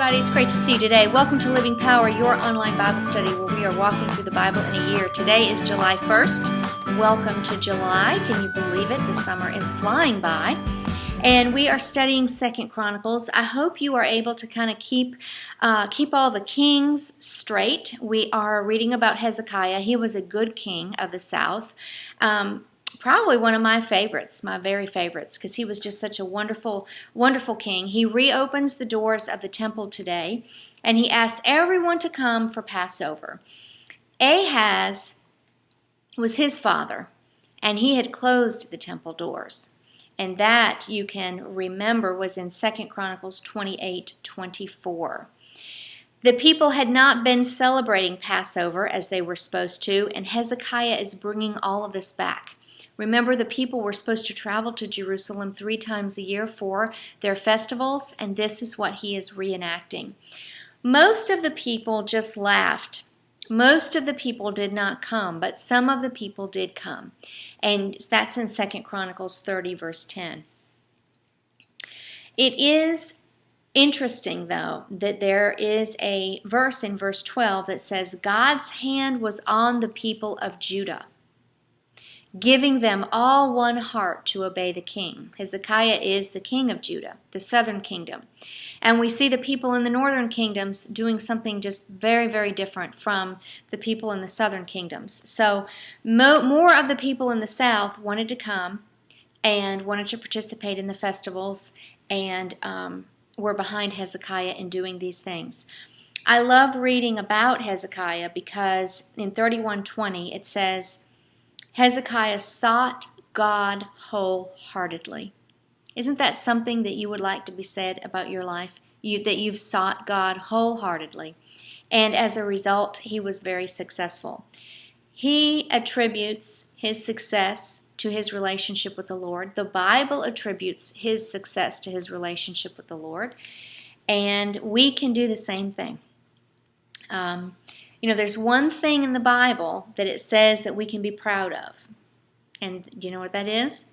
everybody. It's great to see you today. Welcome to Living Power, your online Bible study where we are walking through the Bible in a year. Today is July 1st. Welcome to July. Can you believe it? The summer is flying by. And we are studying 2 Chronicles. I hope you are able to kind of keep all the kings straight. We are reading about Hezekiah. He was a good king of the south. Probably one of my favorites, my very favorites, because he was just such a wonderful, wonderful king. He reopens the doors of the temple today, and he asks everyone to come for Passover. Ahaz was his father, and he had closed the temple doors. And that, you can remember, was in 2 Chronicles 28:24. The people had not been celebrating Passover as they were supposed to, and Hezekiah is bringing all of this back. Remember, the people were supposed to travel to Jerusalem 3 times a year for their festivals, and this is what he is reenacting. Most of the people just laughed. Most of the people did not come, but some of the people did come. And that's in 2 Chronicles 30, verse 10. It is interesting, though, that there is a verse in verse 12 that says, God's hand was on the people of Judah, giving them all one heart to obey the king. Hezekiah is the king of Judah, the southern kingdom. And we see the people in the northern kingdoms doing something just very, very different from the people in the southern kingdoms. So more of the people in the south wanted to come and wanted to participate in the festivals and were behind Hezekiah in doing these things. I love reading about Hezekiah because in 31:20 it says, Hezekiah sought God wholeheartedly. Isn't that something that you would like to be said about your life? That you've sought God wholeheartedly. And as a result, he was very successful. He attributes his success to his relationship with the Lord. The Bible attributes his success to his relationship with the Lord. And we can do the same thing. There's one thing in the Bible that it says that we can be proud of. And do you know what that is?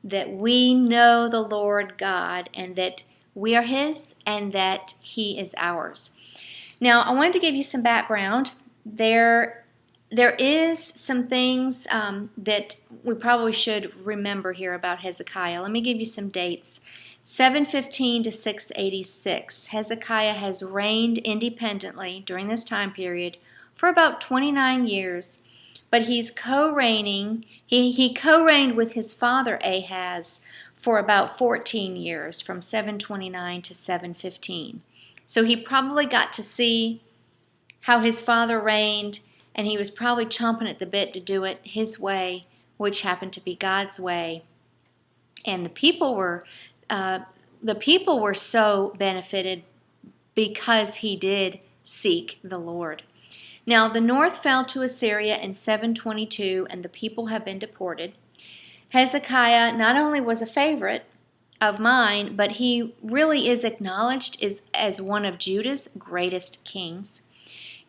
That we know the Lord God and that we are His and that He is ours. Now, I wanted to give you some background. There is some things that we probably should remember here about Hezekiah. Let me give you some dates. 715 to 686. Hezekiah has reigned independently during this time period for about 29 years, but he's co-reigning. He co-reigned with his father Ahaz for about 14 years, from 729 to 715. So he probably got to see how his father reigned, and he was probably chomping at the bit to do it his way, which happened to be God's way. And the people were so benefited because he did seek the Lord. Now, the north fell to Assyria in 722, and the people have been deported. Hezekiah not only was a favorite of mine, but he really is acknowledged as one of Judah's greatest kings.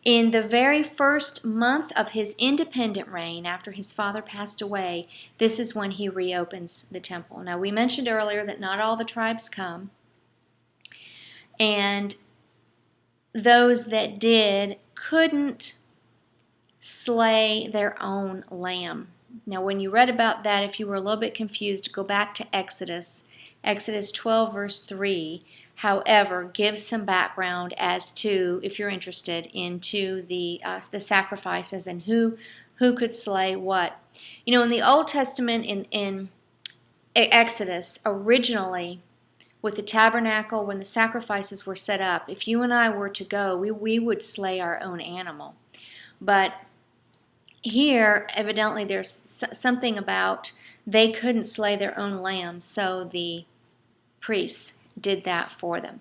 In the very first month of his independent reign, after his father passed away, this is when he reopens the temple. Now, we mentioned earlier that not all the tribes come, and those that did couldn't slay their own lamb. Now, when you read about that, if you were a little bit confused, go back to Exodus 12, verse 3. However, gives some background as to, if you're interested, into the sacrifices and who could slay what. In the Old Testament, in Exodus, originally, with the tabernacle, when the sacrifices were set up, if you and I were to go, we would slay our own animal. But here, evidently, there's something about they couldn't slay their own lambs, so the priests did that for them.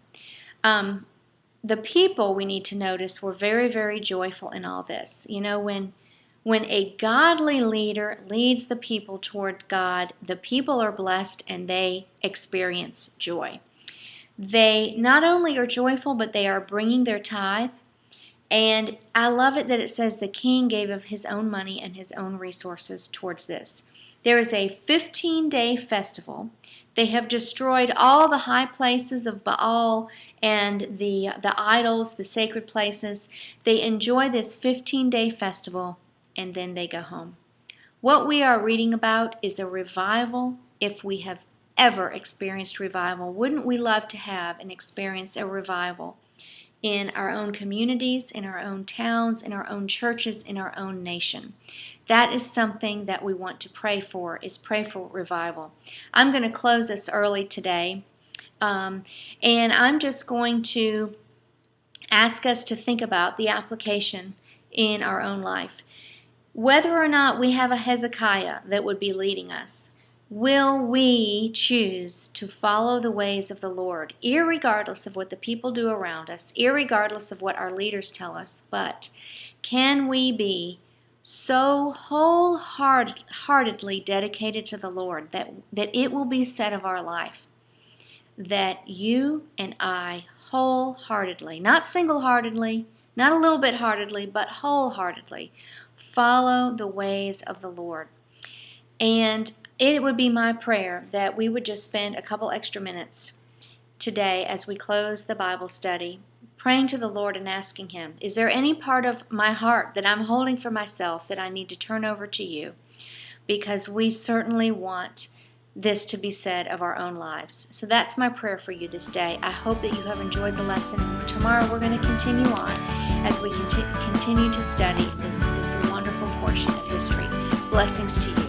The people, we need to notice, were very, very joyful in all this. When a godly leader leads the people toward God, the people are blessed and they experience joy. They not only are joyful, but they are bringing their tithe. And I love it that it says the king gave of his own money and his own resources towards this. There is a 15-day festival They have destroyed all the high places of Baal and the idols, the sacred places. They enjoy this 15-day festival, and then they go home. What we are reading about is a revival. If we have ever experienced revival, wouldn't we love to have and experience a revival in our own communities, in our own towns, in our own churches, in our own nation? That is something that we want to pray for, is pray for revival. I'm going to close this early today, and I'm just going to ask us to think about the application in our own life. Whether or not we have a Hezekiah that would be leading us, will we choose to follow the ways of the Lord, irregardless of what the people do around us, irregardless of what our leaders tell us? But can we be so wholeheartedly dedicated to the Lord that it will be said of our life that you and I wholeheartedly, not single-heartedly, not a little bit heartedly, but wholeheartedly follow the ways of the Lord? And it would be my prayer that we would just spend a couple extra minutes today as we close the Bible study praying to the Lord and asking Him, is there any part of my heart that I'm holding for myself that I need to turn over to you? Because we certainly want this to be said of our own lives. So that's my prayer for you this day. I hope that you have enjoyed the lesson. Tomorrow we're going to continue on as we continue to study this wonderful portion of history. Blessings to you.